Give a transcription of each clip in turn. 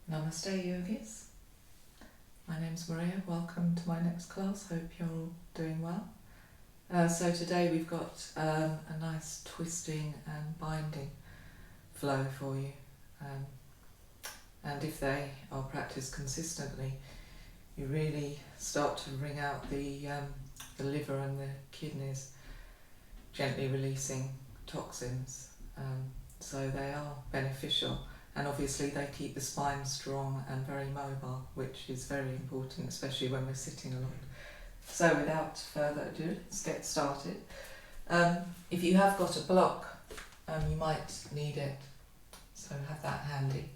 Namaste yogis. My name's Maria. Welcome to my next class. Hope you're all doing well. So today we've got a nice twisting and binding flow for you. And if they are practiced consistently, you really start to wring out the liver and the kidneys, gently releasing toxins. So they are beneficial. And obviously they keep the spine strong and very mobile, which is very important, especially when we're sitting a lot. So without further ado, let's get started. If you have got a block, you might need it, so have that handy.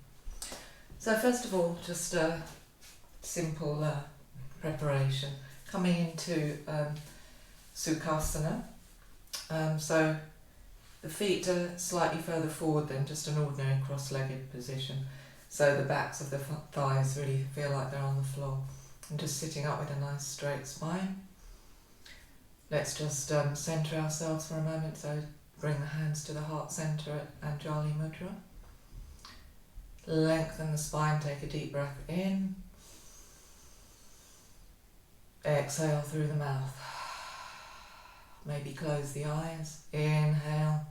So first of all, just a simple preparation. Coming into Sukhasana. So the feet are slightly further forward than just an ordinary cross-legged position, so the backs of the thighs really feel like they're on the floor. And just sitting up with a nice straight spine. Let's just centre ourselves for a moment, so bring the hands to the heart centre at Anjali Mudra. Lengthen the spine, take a deep breath in. Exhale through the mouth. Maybe close the eyes. Inhale.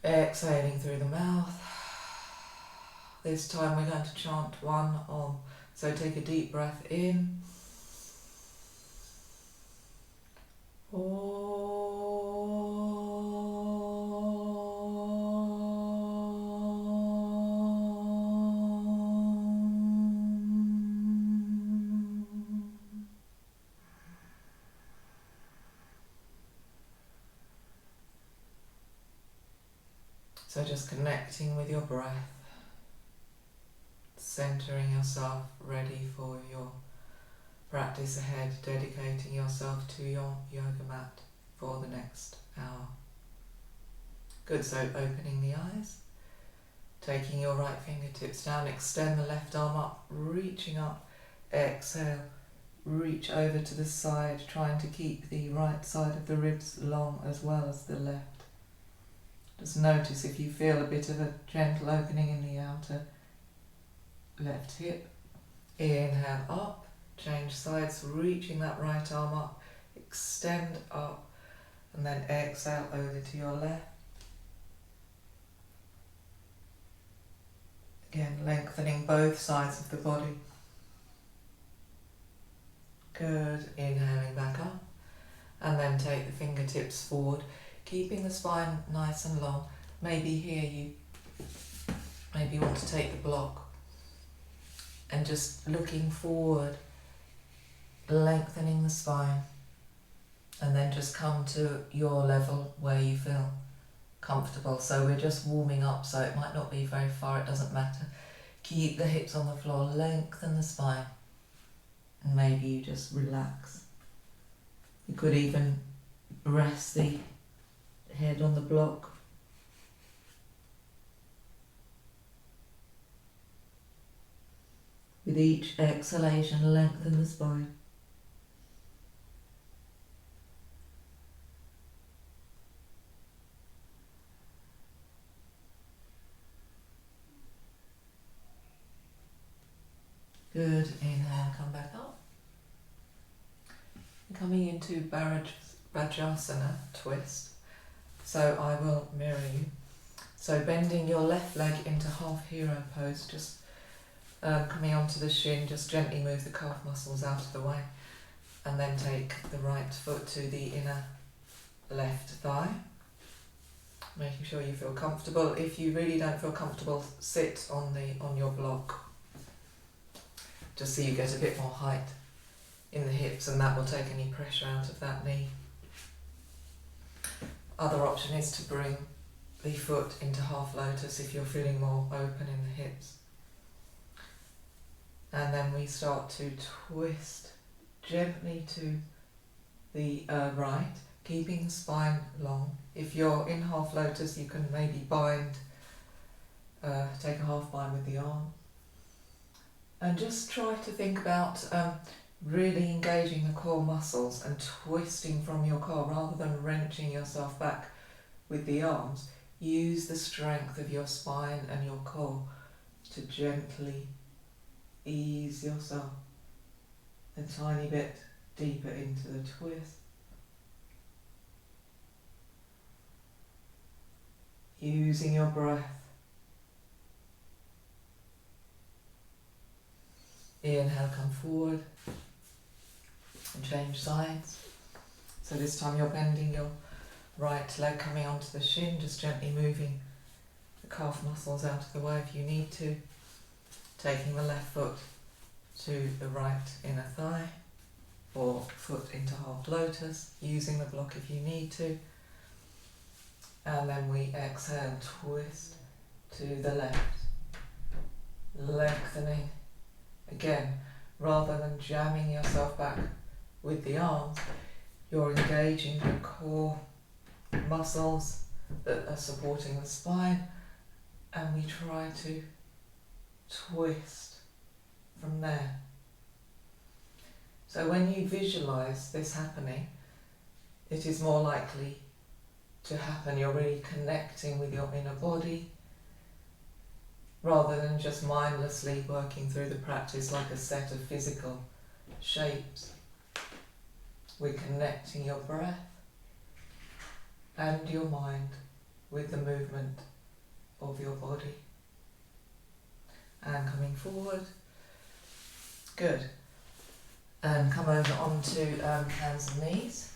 Exhaling through the mouth. This time we're going to chant one Om. So take a deep breath in. So just connecting with your breath, centering yourself, ready for your practice ahead, dedicating yourself to your yoga mat for the next hour. Good, so opening the eyes, taking your right fingertips down, extend the left arm up, reaching up, exhale, reach over to the side, trying to keep the right side of the ribs long as well as the left. Just notice if you feel a bit of a gentle opening in the outer left hip. Inhale up, change sides, reaching that right arm up, extend up, and then exhale over to your left. Again, lengthening both sides of the body. Good, inhaling back up, and then take the fingertips forward, keeping the spine nice and long. Maybe here you want to take the block and just looking forward, lengthening the spine, and then just come to your level where you feel comfortable. So we're just warming up, so it might not be very far, it doesn't matter. Keep the hips on the floor, lengthen the spine, and maybe you just relax. You could even rest the head on the block. With each exhalation, lengthen the spine. Good, inhale, come back up. Coming into Vajrasana twist. So I will mirror you. So bending your left leg into half hero pose, just coming onto the shin, just gently move the calf muscles out of the way, and then take the right foot to the inner left thigh, making sure you feel comfortable. If you really don't feel comfortable, sit on your block, just so you get a bit more height in the hips, and that will take any pressure out of that knee. Other option is to bring the foot into half lotus if you're feeling more open in the hips. And then we start to twist gently to the right, keeping the spine long. If you're in half lotus, you can maybe bind, take a half bind with the arm. And just try to think about really engaging the core muscles and twisting from your core rather than wrenching yourself back with the arms. use the strength of your spine and your core to gently ease yourself a tiny bit deeper into the twist. Using your breath. Inhale, come forward and change sides. So this time you're bending your right leg, coming onto the shin, just gently moving the calf muscles out of the way if you need to. Taking the left foot to the right inner thigh or foot into half lotus, using the block if you need to. And then we exhale, twist to the left, lengthening. Again, rather than jamming yourself back with the arms, you're engaging the core muscles that are supporting the spine, and we try to twist from there. So when you visualize this happening, it is more likely to happen. You're really connecting with your inner body rather than just mindlessly working through the practice like a set of physical shapes. We're connecting your breath and your mind with the movement of your body. And coming forward. Good. And come over onto hands and knees.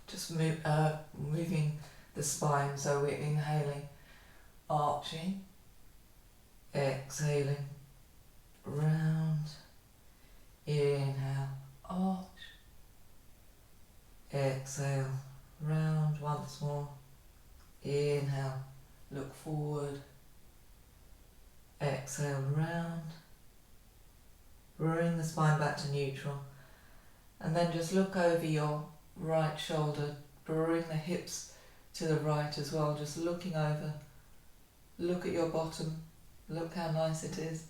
Just moving the spine, so we're inhaling, arching, exhaling, round, inhale, arch, exhale, round once more, inhale, look forward, exhale, round, bring the spine back to neutral, and then just look over your right shoulder, bring the hips to the right as well, just looking over, look at your bottom, look how nice it is,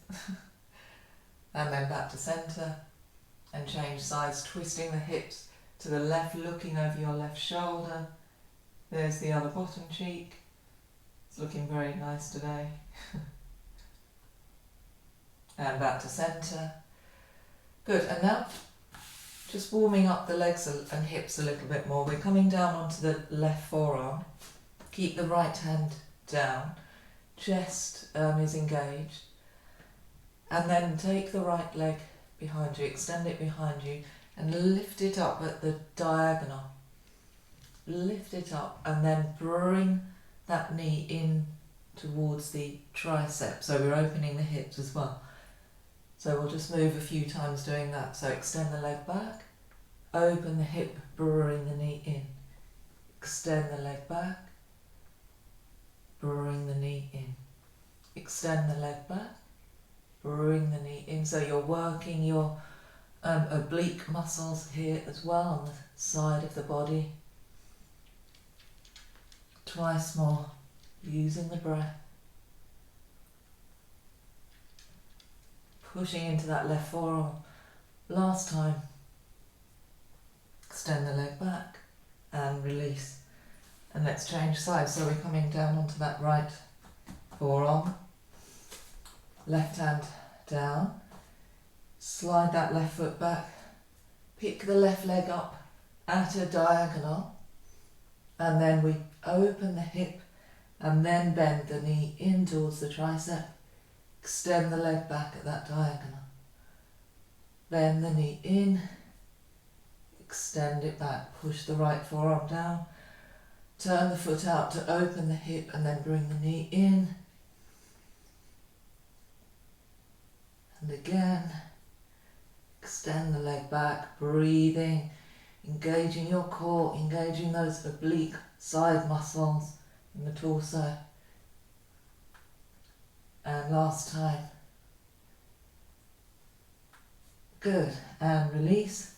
and then back to centre, and change sides, twisting the hips to the left, looking over your left shoulder, there's the other bottom cheek, it's looking very nice today, and back to centre, good, and now just warming up the legs and hips a little bit more. We're coming down onto the left forearm. Keep the right hand down. Chest is engaged. And then take the right leg behind you, extend it behind you, and lift it up at the diagonal. Lift it up and then bring that knee in towards the tricep. So we're opening the hips as well. So we'll just move a few times doing that. So extend the leg back, open the hip, bring the knee in. Extend the leg back, bring the knee in. Extend the leg back, bring the knee in. So you're working your oblique muscles here as well on the side of the body. Twice more, using the breath. Pushing into that left forearm. Last time. Extend the leg back and release. And let's change sides. So we're coming down onto that right forearm. Left hand down. Slide that left foot back. Pick the left leg up at a diagonal. And then we open the hip and then bend the knee in towards the tricep. Extend the leg back at that diagonal. Bend the knee in. Extend it back. Push the right forearm down. Turn the foot out to open the hip and then bring the knee in. And again. Extend the leg back. Breathing. Engaging your core. Engaging those oblique side muscles in the torso. And last time. Good. And release.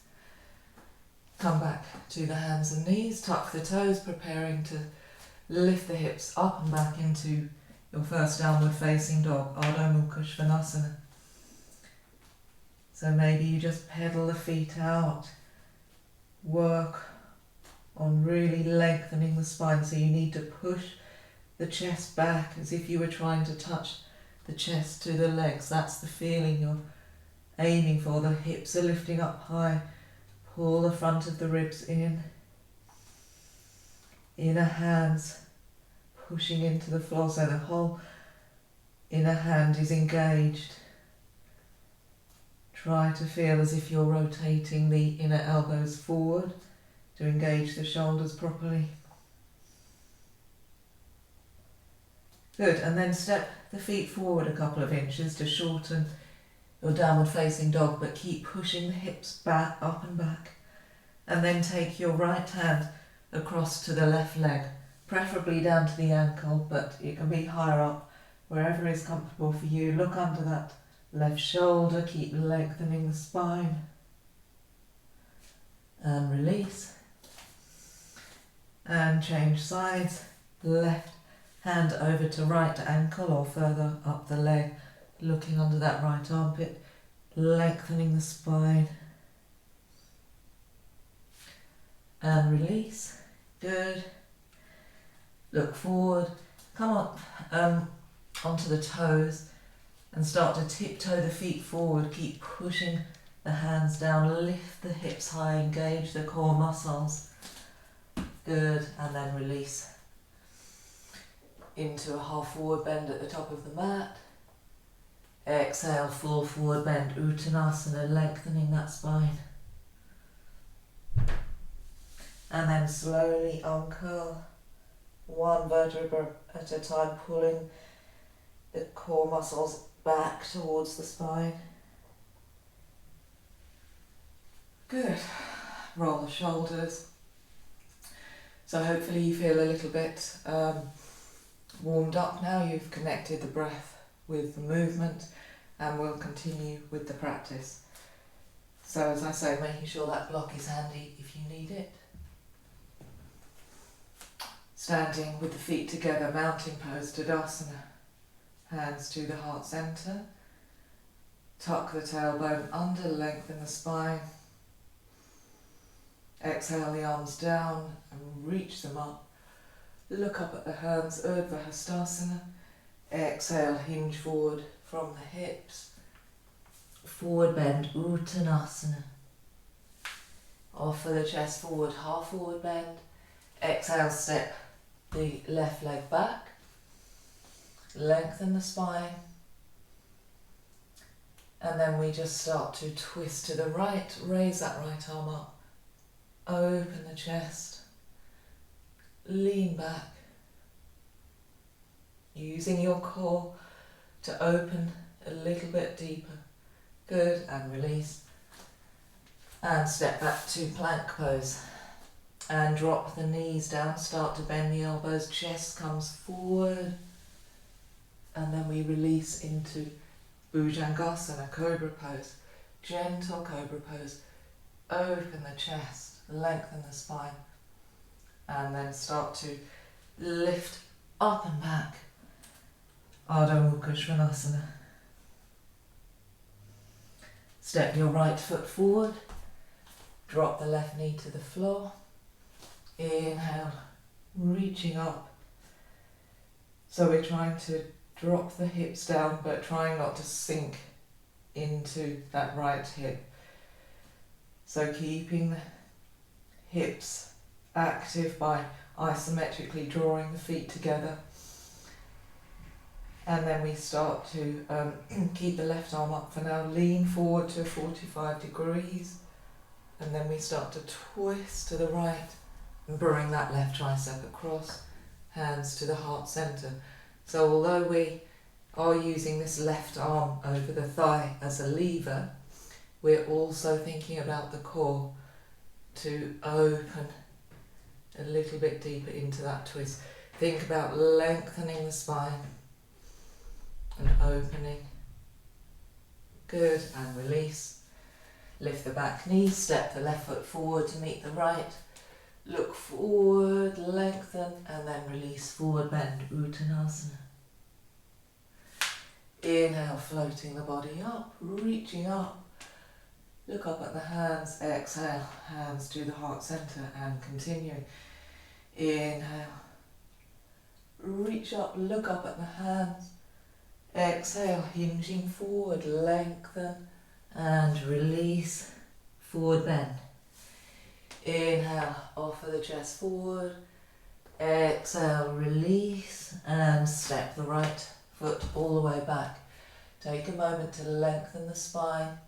Come back to the hands and knees. Tuck the toes, preparing to lift the hips up and back into your first downward facing dog, Ardha Mukha Svanasana. So maybe you just pedal the feet out. Work on really lengthening the spine. So you need to push the chest back as if you were trying to touch the chest to the legs. That's the feeling you're aiming for. The hips are lifting up high. Pull the front of the ribs in. Inner hands pushing into the floor so the whole inner hand is engaged. Try to feel as if you're rotating the inner elbows forward to engage the shoulders properly. Good, and then step the feet forward a couple of inches to shorten your downward facing dog, but keep pushing the hips back, up and back. And then take your right hand across to the left leg, preferably down to the ankle, but it can be higher up, wherever is comfortable for you. Look under that left shoulder, keep lengthening the spine. And release. And change sides. Left hand over to right ankle or further up the leg, looking under that right armpit, lengthening the spine. And release. Good. Look forward. Come on onto the toes and start to tiptoe the feet forward. Keep pushing the hands down. Lift the hips high. Engage the core muscles. Good. And then release into a half forward bend at the top of the mat. Exhale, full forward bend, Uttanasana, lengthening that spine. And then slowly uncurl, one vertebra at a time, pulling the core muscles back towards the spine. Good. Roll the shoulders. So hopefully you feel a little bit warmed up now. You've connected the breath with the movement, and we'll continue with the practice. So as I say, making sure that block is handy if you need it. Standing with the feet together, mountain pose, Tadasana. Hands to the heart center. Tuck the tailbone under, lengthen the spine. Exhale the arms down and reach them up. Look up at the hands, Urdhva Hastasana. Exhale, hinge forward from the hips. Forward bend, Uttanasana. Offer the chest forward, half forward bend. Exhale, step the left leg back. Lengthen the spine. And then we just start to twist to the right. Raise that right arm up. Open the chest. Lean back. Using your core to open a little bit deeper. Good, and release. And step back to plank pose. And drop the knees down, start to bend the elbows, chest comes forward. And then we release into Bhujangasana, cobra pose. Gentle cobra pose. Open the chest, lengthen the spine. And then start to lift up and back. Ardha Mukha Svanasana. Step your right foot forward. Drop the left knee to the floor. Inhale, reaching up. So we're trying to drop the hips down, but trying not to sink into that right hip. So keeping the hips active by isometrically drawing the feet together. And then we start to keep the left arm up for now. Lean forward to 45 degrees. And then we start to twist to the right and bring that left tricep across. Hands to the heart center. So although we are using this left arm over the thigh as a lever, we're also thinking about the core to open a little bit deeper into that twist. Think about lengthening the spine and opening. Good, and release. Lift the back knee, step the left foot forward to meet the right. Look forward, lengthen, and then release, forward bend, Uttanasana. Inhale, floating the body up, reaching up. Look up at the hands, exhale, hands to the heart centre and continue. Inhale, reach up, look up at the hands. Exhale, hinging forward, lengthen and release, forward bend. Inhale, offer the chest forward. Exhale, release and step the right foot all the way back. Take a moment to lengthen the spine,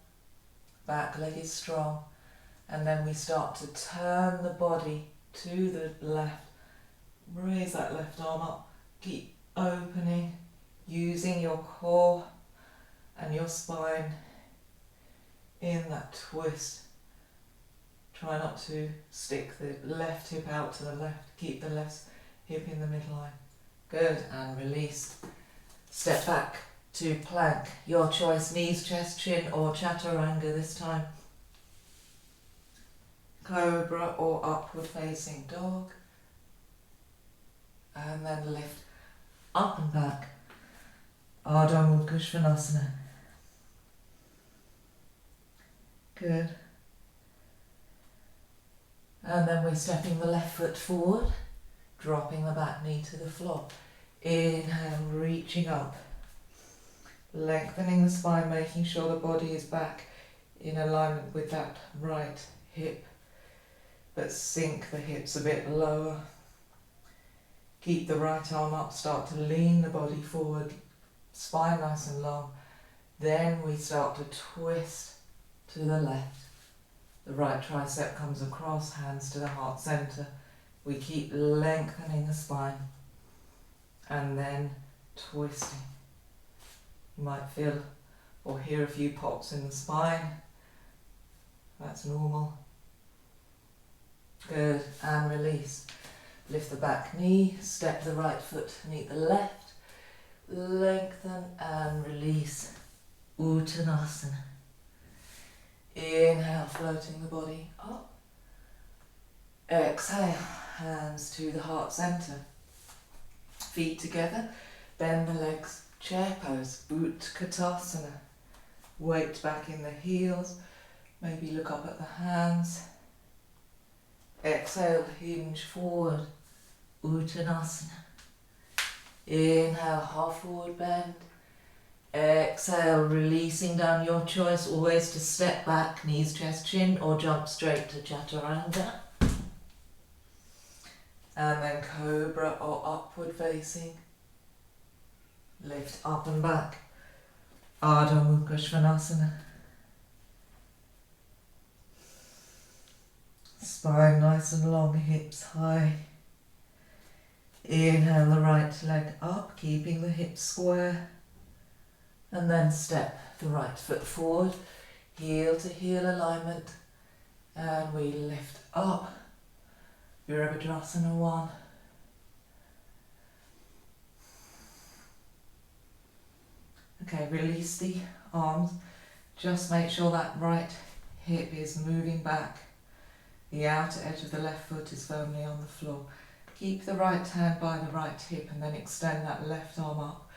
back leg is strong, and then we start to turn the body to the left. Raise that left arm up, keep opening, using your core and your spine in that twist. Try not to stick the left hip out to the left, keep the left hip in the midline. Good, and release. Step back to plank, your choice, knees, chest, chin or chaturanga this time. Cobra or upward facing dog. And then lift up and back. Ardha Mudra Svanasana. Good. And then we're stepping the left foot forward, dropping the back knee to the floor. Inhale, reaching up. Lengthening the spine, making sure the body is back in alignment with that right hip. But sink the hips a bit lower. Keep the right arm up, start to lean the body forward, spine nice and long. Then we start to twist to the left. The right tricep comes across, hands to the heart centre. We keep lengthening the spine and then twisting. You might feel or hear a few pops in the spine. That's normal. Good, and release. Lift the back knee, step the right foot to meet the left. Lengthen and release. Uttanasana. Inhale, floating the body up. Exhale, hands to the heart centre. Feet together, bend the legs, chair pose, Utkatasana. Weight back in the heels, maybe look up at the hands. Exhale, hinge forward, Uttanasana. Inhale, half forward bend. Exhale, releasing down, your choice, always to step back, knees, chest, chin, or jump straight to chaturanga. And then cobra or upward facing. Lift up and back. Ardha Mudra Svanasana. Spine nice and long, hips high. Inhale the right leg up, keeping the hips square. And then step the right foot forward, heel to heel alignment. And we lift up. Virabhadrasana 1. Okay, release the arms. Just make sure that right hip is moving back. The outer edge of the left foot is firmly on the floor. Keep the right hand by the right hip and then extend that left arm up.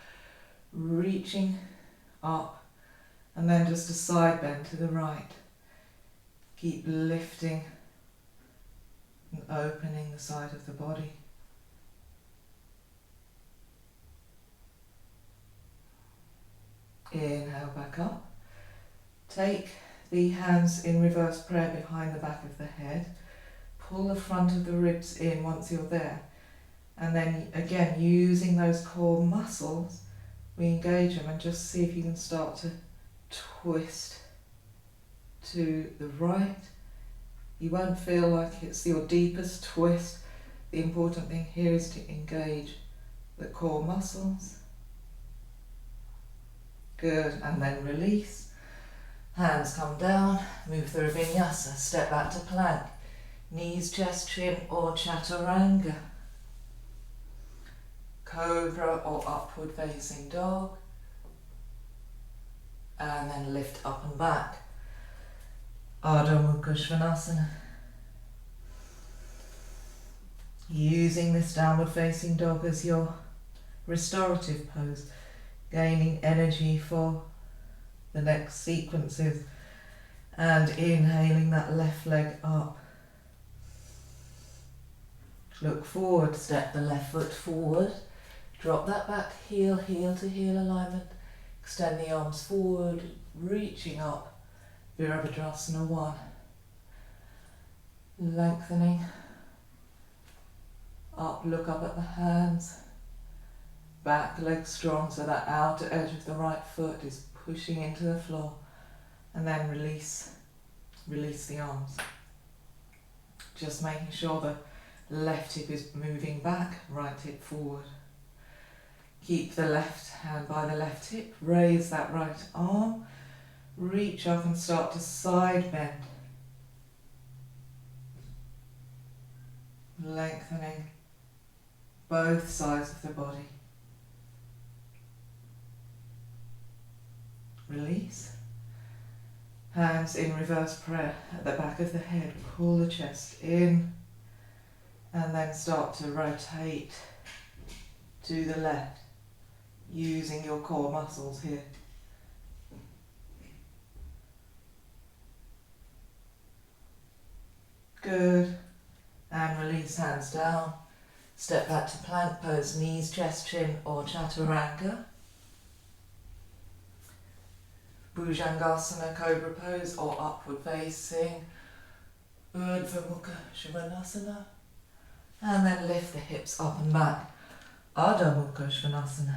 Reaching up and then just a side bend to the right. Keep lifting and opening the side of the body. Inhale back up. Take the hands in reverse prayer behind the back of the head. Pull the front of the ribs in once you're there. And then again, using those core muscles, we engage them and just see if you can start to twist to the right. You won't feel like it's your deepest twist. The important thing here is to engage the core muscles. Good, and then release. Hands come down, move through a vinyasa, step back to plank. Knees, chest, chin or chaturanga. Cobra or upward facing dog. And then lift up and back. Ardha Mudra Svanasana. Using this downward facing dog as your restorative pose, gaining energy for the next sequences. And inhaling that left leg up. Look forward, step the left foot forward. Drop that back heel, heel to heel alignment. Extend the arms forward, reaching up. Virabhadrasana 1. Lengthening. Up, look up at the hands. Back leg strong, so that outer edge of the right foot is pushing into the floor. And then release. Release the arms. Just making sure the left hip is moving back, right hip forward. Keep the left hand by the left hip. Raise that right arm. Reach up and start to side bend. Lengthening both sides of the body. Release. Hands in reverse prayer at the back of the head. Pull the chest in and then start to rotate to the left, using your core muscles here. Good. And release, hands down. Step back to plank pose, knees, chest, chin or chaturanga. Bhujangasana, cobra pose or upward facing. Urdhva Mukha Svanasana. And then lift the hips up and back. Adho Mukha Svanasana.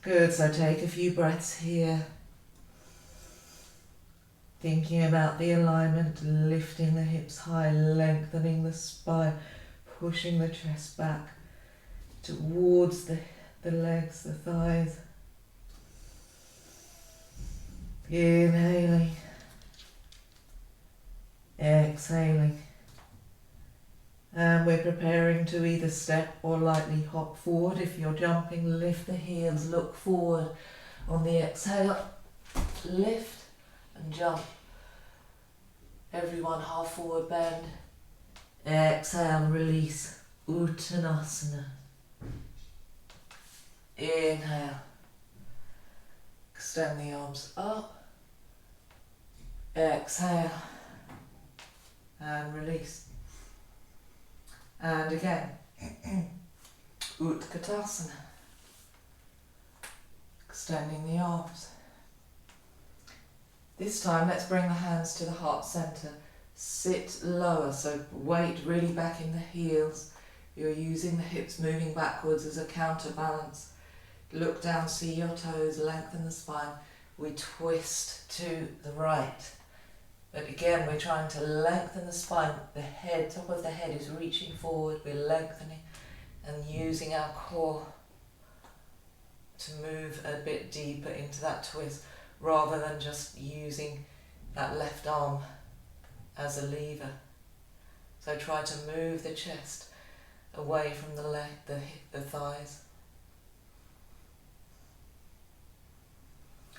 Good, so take a few breaths here. Thinking about the alignment, lifting the hips high, lengthening the spine, pushing the chest back towards the legs, the thighs. Inhaling, exhaling. And we're preparing to either step or lightly hop forward. If you're jumping, lift the heels, look forward. On the exhale, lift and jump. Everyone half forward bend. Exhale, release. Uttanasana. Inhale. Extend the arms up. Exhale. And release. And again. Utkatasana. Extending the arms. This time, let's bring the hands to the heart center. Sit lower, so weight really back in the heels. You're using the hips moving backwards as a counterbalance. Look down, see your toes, lengthen the spine. We twist to the right. But again, we're trying to lengthen the spine. The head, top of the head is reaching forward. We're lengthening and using our core to move a bit deeper into that twist, rather than just using that left arm as a lever. So try to move the chest away from the leg, the thighs.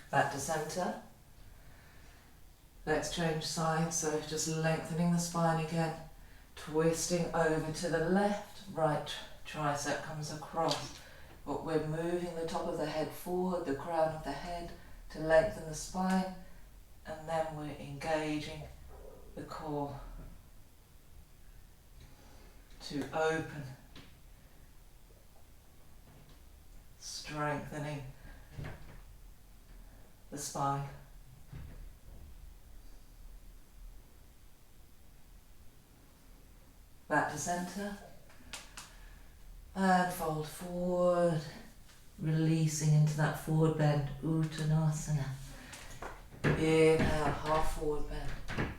Back to center. Let's change sides, so just lengthening the spine again, twisting over to the left, right tricep comes across, but we're moving the top of the head forward, the crown of the head, to lengthen the spine, and then we're engaging the core to open, strengthening the spine. Back to center, and fold forward, releasing into that forward bend, Uttanasana. Inhale, half forward bend.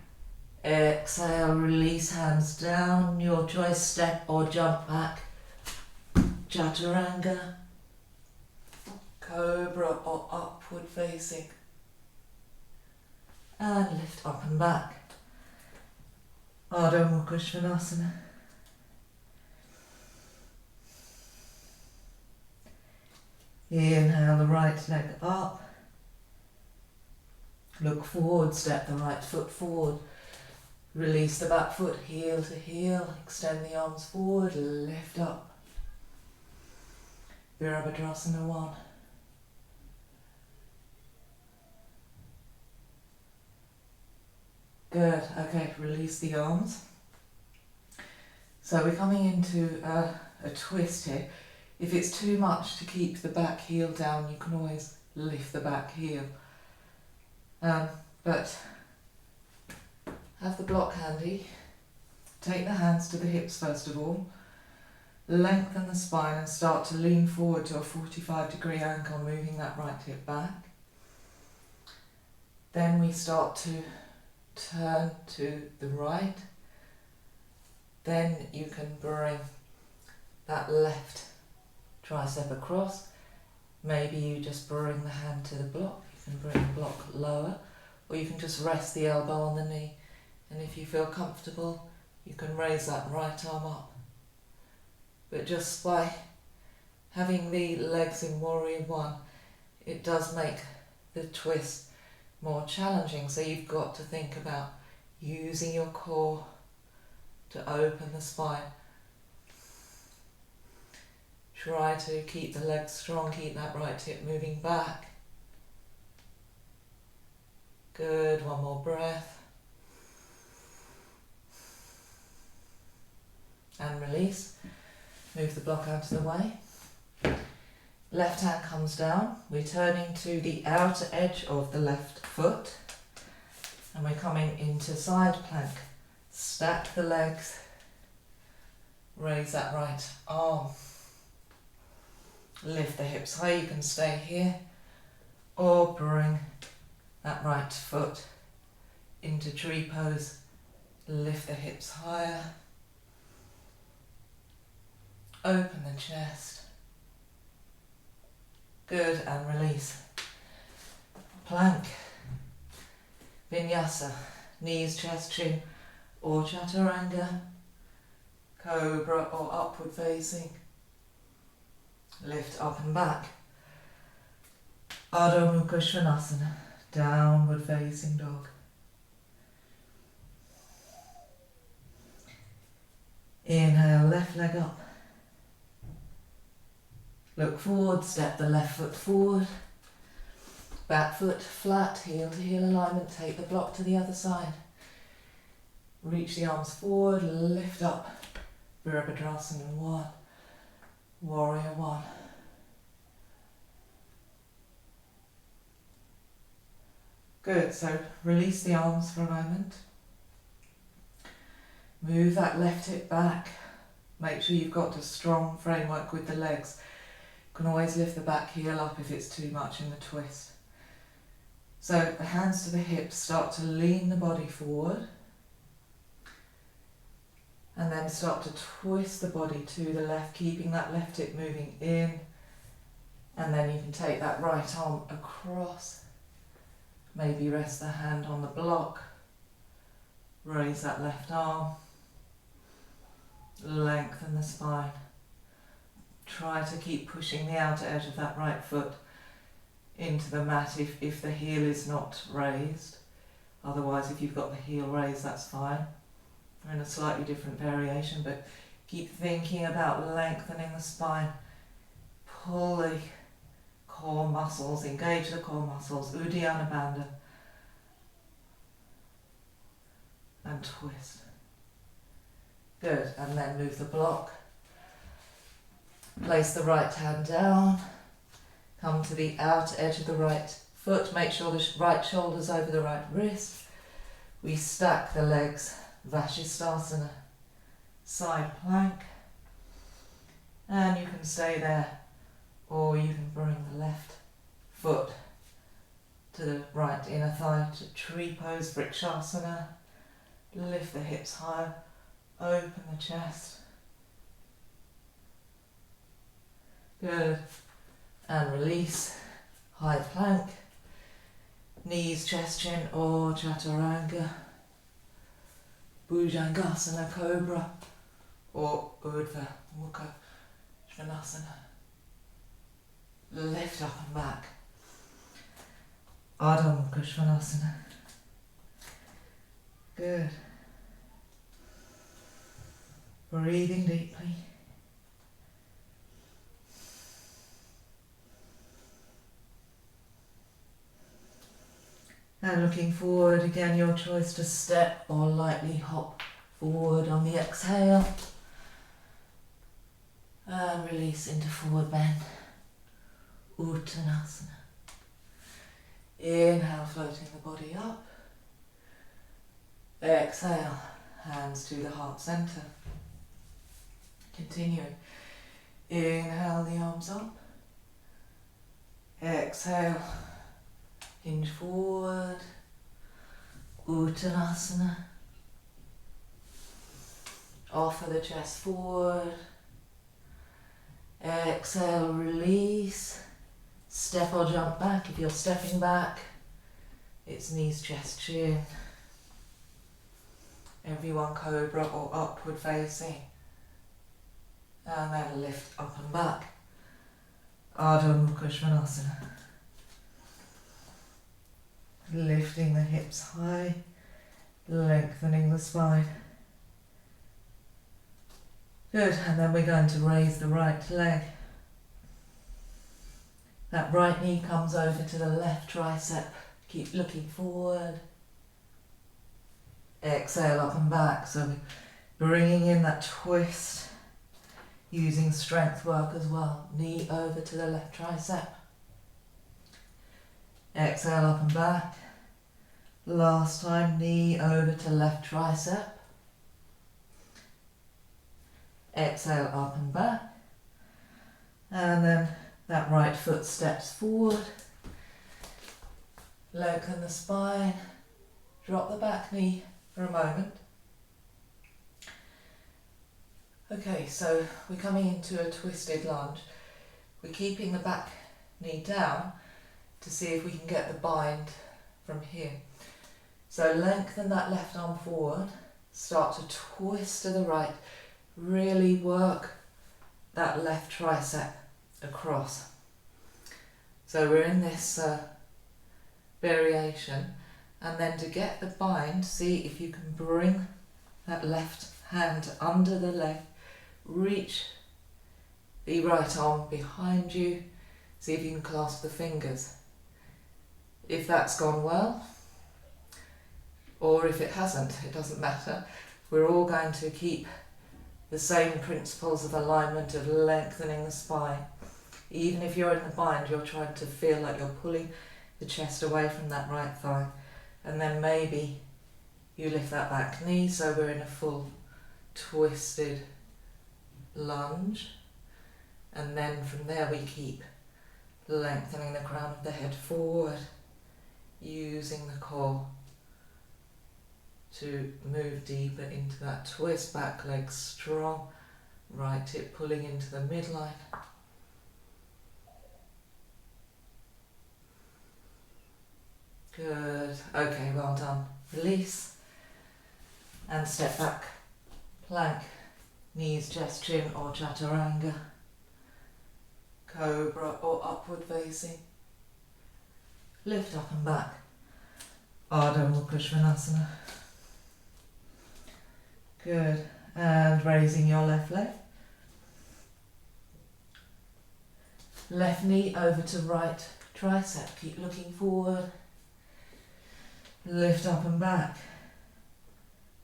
Exhale, release, hands down, your choice, step or jump back. Chaturanga, cobra or upward facing. And lift up and back. Adho Mukha Svanasana. Inhale the right leg up. Look forward, step the right foot forward. Release the back foot, heel to heel. Extend the arms forward, lift up. Virabhadrasana 1. Good. Okay, release the arms. So we're coming into a twist here. If it's too much to keep the back heel down, you can always lift the back heel. But have the block handy. Take the hands to the hips first of all. Lengthen the spine and start to lean forward to a 45-degree angle, moving that right hip back. Then we start to turn to the right. Then you can bring that left tricep across. Maybe you just bring the hand to the block. You can bring the block lower, or you can just rest the elbow on the knee. And if you feel comfortable, you can raise that right arm up. But just by having the legs in Warrior One, it does make the twist more challenging. So you've got to think about using your core to open the spine. Try to keep the legs strong, keep that right hip moving back. Good, one more breath. And release. Move the block out of the way. Left hand comes down. We're turning to the outer edge of the left foot. And we're coming into side plank. Stack the legs. Raise that right arm. Lift the hips high. You can stay here. Or bring that right foot into tree pose. Lift the hips higher. Open the chest. Good, and release. Plank. Vinyasa. Knees, chest, chin, or chaturanga. Cobra or upward facing. Lift up and back. Adho Mukha Svanasana. Downward facing dog. Inhale, left leg up. Look forward, step the left foot forward. Back foot flat, heel to heel alignment. Take the block to the other side. Reach the arms forward, lift up. Virabhadrasana 1. Warrior 1. Good, so release the arms for a moment. Move that left hip back. Make sure you've got a strong framework with the legs. You can always lift the back heel up if it's too much in the twist. So the hands to the hips, start to lean the body forward. And then start to twist the body to the left, keeping that left hip moving in. And then you can take that right arm across. Maybe rest the hand on the block. Raise that left arm. Lengthen the spine. Try to keep pushing the outer edge of that right foot into the mat if the heel is not raised. Otherwise, if you've got the heel raised, that's fine. We're in a slightly different variation, but keep thinking about lengthening the spine. Pull the core muscles, engage the core muscles, Uddiyana Bandha, and twist. Good, and then move the block. Place the right hand down, come to the outer edge of the right foot, make sure the right shoulder's over the right wrist. We stack the legs, Vashisthasana, side plank, and you can stay there, or you can bring the left foot to the right inner thigh to tree pose, Vrikshasana. Lift the hips higher, open the chest. Good. And release. High plank. Knees, chest, chin, or chaturanga. Bhujangasana, cobra, or Urdhva Mukha Svanasana. Lift up and back. Adho Mukha Svanasana. Good. Breathing deeply. And looking forward, again your choice to step or lightly hop forward on the exhale. And release into forward bend. Uttanasana. Inhale, floating the body up. Exhale, hands to the heart center. Continuing. Inhale, the arms up. Exhale, hinge forward. Uttanasana. Offer the chest forward. Exhale, release. Step or jump back. If you're stepping back, it's knees, chest, chin. Everyone cobra or upward facing. And then lift up and back. Ardha Mukha Svanasana. Lifting the hips high, lengthening the spine. Good, and then we're going to raise the right leg. That right knee comes over to the left tricep. Keep looking forward. Exhale, up and back. So we're bringing in that twist, using strength work as well. Knee over to the left tricep. Exhale, up and back. Last time, knee over to left tricep. Exhale, up and back. And then that right foot steps forward. Lengthen the spine. Drop the back knee for a moment. Okay, so we're coming into a twisted lunge. We're keeping the back knee down to see if we can get the bind from here. So lengthen that left arm forward. Start to twist to the right. Really work that left tricep across. So we're in this variation, and then to get the bind, see if you can bring that left hand under the leg, reach the right arm behind you, see if you can clasp the fingers. If that's gone well, or if it hasn't, it doesn't matter. We're all going to keep the same principles of alignment, of lengthening the spine. Even if you're in the bind, you're trying to feel like you're pulling the chest away from that right thigh. And then maybe you lift that back knee, so we're in a full twisted lunge. And then from there we keep lengthening the crown of the head forward, using the core to move deeper into that twist, back leg strong, right hip pulling into the midline. Good. Okay, well done. Release and step back. Plank, knees, chest, chin or chaturanga. Cobra or upward facing. Lift up and back. Ardha Mukha Svanasana. Good. And raising your left leg. Left knee over to right tricep. Keep looking forward. Lift up and back.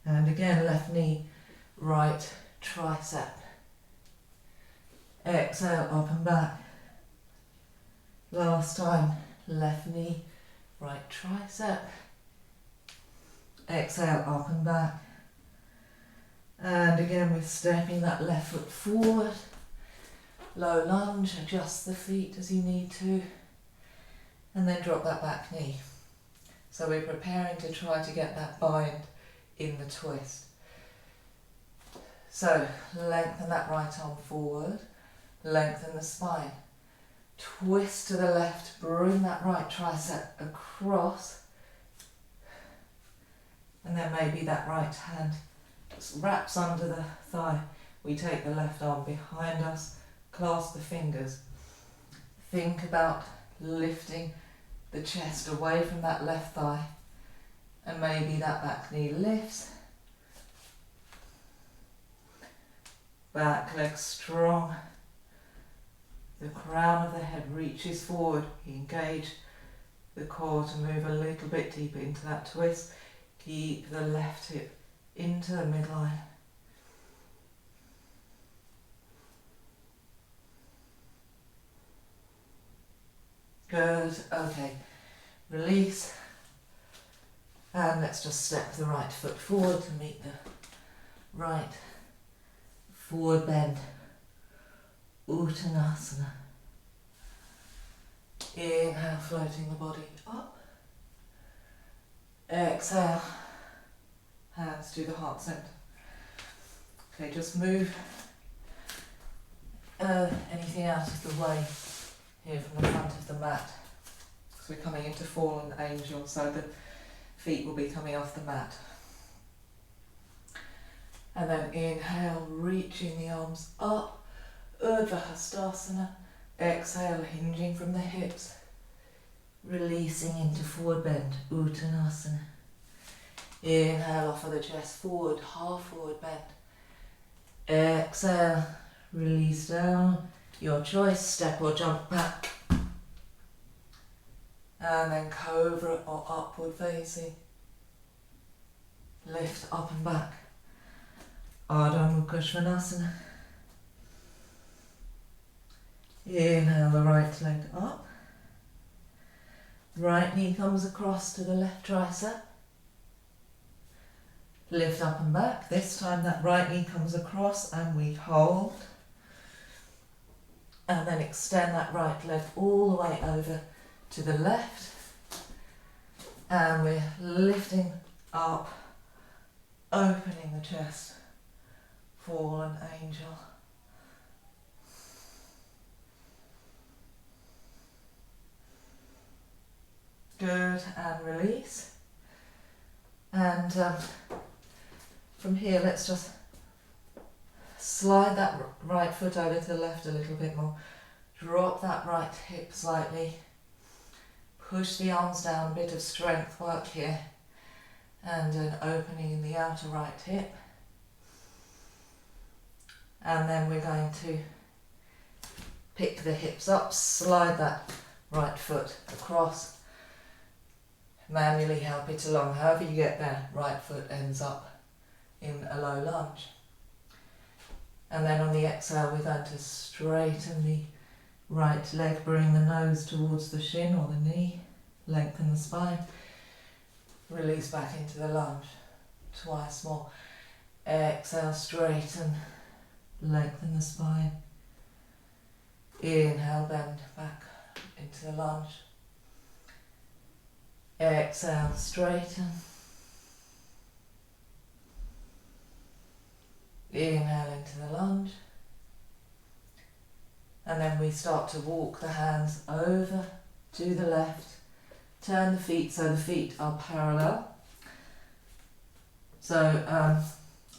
And again, left knee, right tricep. Exhale, up and back. Last time, left knee, right tricep. Exhale, up and back. And again, we're stepping that left foot forward. Low lunge, adjust the feet as you need to. And then drop that back knee. So we're preparing to try to get that bind in the twist. So lengthen that right arm forward. Lengthen the spine. Twist to the left, bring that right tricep across. And then maybe that right hand wraps under the thigh. We take the left arm behind us, clasp the fingers. Think about lifting the chest away from that left thigh, and maybe that back knee lifts. Back leg strong. The crown of the head reaches forward. Engage the core to move a little bit deeper into that twist. Keep the left hip into the midline. Good, okay. Release. And let's just step the right foot forward to meet the right forward bend. Uttanasana. Inhale, floating the body up. Exhale, hands to the heart centre. Okay, just move anything out of the way here from the front of the mat. So we're coming into fallen angel, so the feet will be coming off the mat. And then inhale, reaching the arms up, Urdhva Hastasana. Exhale, hinging from the hips, releasing into forward bend, Uttanasana. Inhale, offer the chest forward, half forward bend. Exhale, release down, your choice, step or jump back. And then cobra or upward facing. Lift up and back. Ardha Mukha Svanasana. Inhale the right leg up. Right knee comes across to the left tricep. Lift up and back. This time that right knee comes across and we hold. And then extend that right leg all the way over to the left. And we're lifting up, opening the chest. Fallen angel. Good, and release. And from here, let's just slide that right foot over to the left a little bit more. Drop that right hip slightly. Push the arms down, a bit of strength work here. And an opening in the outer right hip. And then we're going to pick the hips up, slide that right foot across. Manually help it along. However you get there, right foot ends up in a low lunge. And then on the exhale, we're going to straighten the right leg, bring the nose towards the shin or the knee, lengthen the spine, release back into the lunge. Twice more. Exhale, straighten, lengthen the spine. Inhale, bend back into the lunge. Exhale, straighten. Inhale into the lunge. And then we start to walk the hands over to the left. Turn the feet so the feet are parallel. So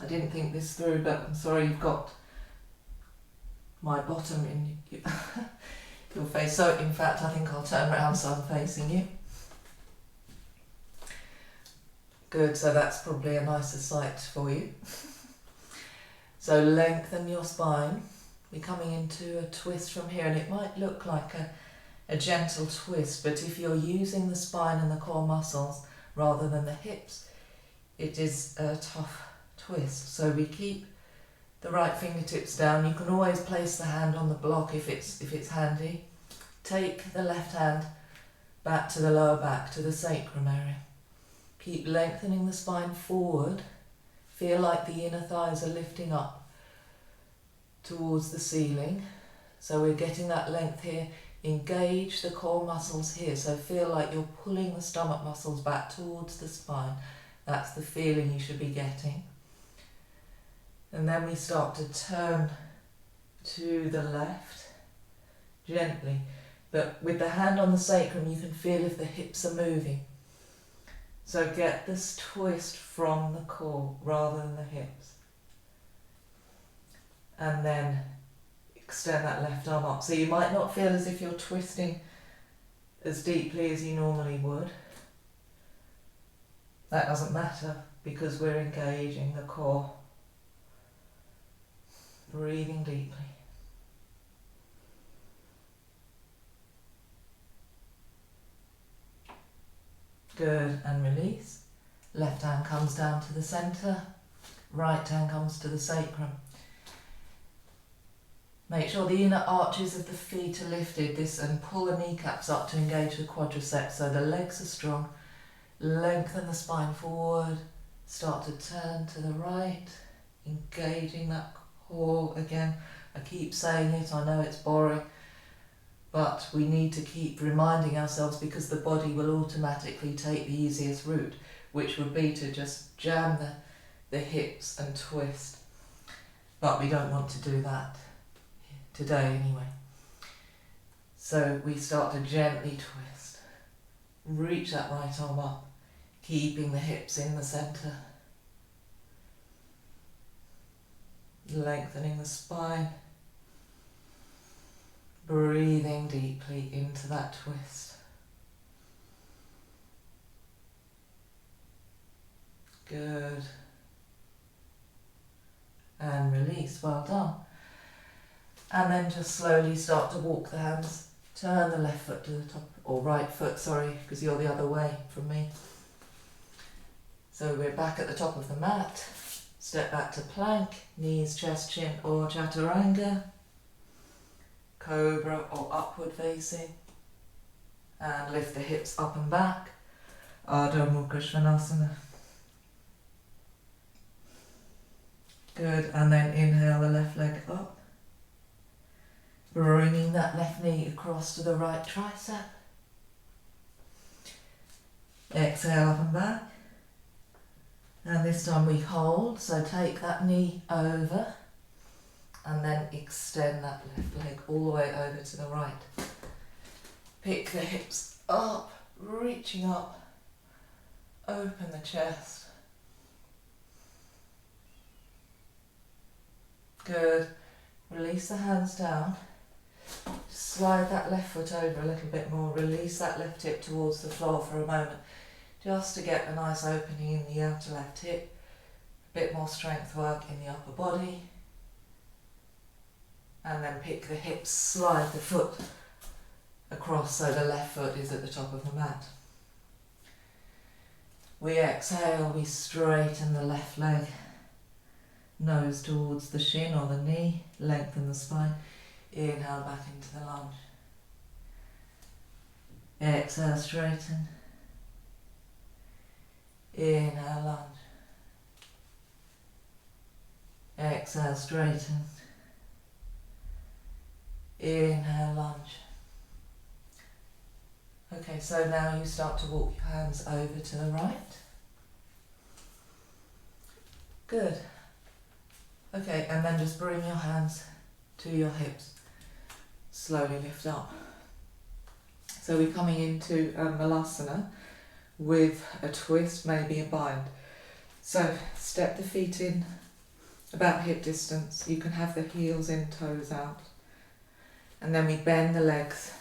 I didn't think this through, but I'm sorry you've got my bottom in your face. So in fact, I think I'll turn around so I'm facing you. Good, so that's probably a nicer sight for you. So lengthen your spine. We're coming into a twist from here, and it might look like a gentle twist, but if you're using the spine and the core muscles rather than the hips, it is a tough twist. So we keep the right fingertips down. You can always place the hand on the block if it's handy. Take the left hand back to the lower back, to the sacrum area. Keep lengthening the spine forward. Feel like the inner thighs are lifting up towards the ceiling. So we're getting that length here. Engage the core muscles here. So feel like you're pulling the stomach muscles back towards the spine. That's the feeling you should be getting. And then we start to turn to the left, gently. But with the hand on the sacrum, you can feel if the hips are moving. So get this twist from the core rather than the hips. And then extend that left arm up. So you might not feel as if you're twisting as deeply as you normally would. That doesn't matter because we're engaging the core. Breathing deeply. Good, and release. Left hand comes down to the centre, right hand comes to the sacrum. Make sure the inner arches of the feet are lifted, and pull the kneecaps up to engage the quadriceps so the legs are strong. Lengthen the spine forward, start to turn to the right, engaging that core again. I keep saying it, I know it's boring, but we need to keep reminding ourselves because the body will automatically take the easiest route, which would be to just jam the hips and twist. But we don't want to do that today anyway. So we start to gently twist. Reach that right arm up, keeping the hips in the centre. Lengthening the spine. Breathing deeply into that twist. Good. And release, well done. And then just slowly start to walk the hands. Turn the left foot to the top, or right foot, sorry, because you're the other way from me. So we're back at the top of the mat. Step back to plank, knees, chest, chin, or chaturanga. Cobra or upward facing. And lift the hips up and back. Ardha Mukha Svanasana. Good, and then inhale the left leg up. Bringing that left knee across to the right tricep. Exhale up and back. And this time we hold, so take that knee over and then extend that left leg all the way over to the right. Pick the hips up, reaching up, open the chest. Good. Release the hands down. Slide that left foot over a little bit more. Release that left hip towards the floor for a moment, just to get a nice opening in the outer left hip. A bit more strength work in the upper body. And then pick the hips, slide the foot across so the left foot is at the top of the mat. We exhale, we straighten the left leg. Nose towards the shin or the knee, lengthen the spine. Inhale back into the lunge. Exhale, straighten. Inhale, lunge. Exhale, straighten. Inhale, lunge. Okay, so now you start to walk your hands over to the right. Good. Okay, and then just bring your hands to your hips. Slowly lift up. So we're coming into Malasana with a twist, maybe a bind. So step the feet in about hip distance. You can have the heels in, toes out. And then we bend the legs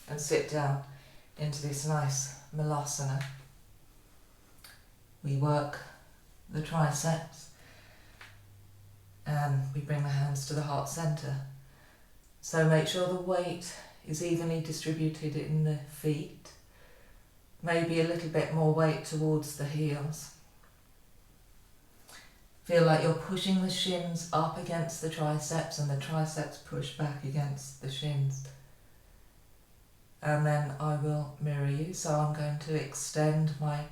and sit down into this nice Malasana. We work the triceps and we bring the hands to the heart center. So make sure the weight is evenly distributed in the feet. Maybe a little bit more weight towards the heels. Feel like you're pushing the shins up against the triceps and the triceps push back against the shins. And then I will mirror you. So I'm going to extend my,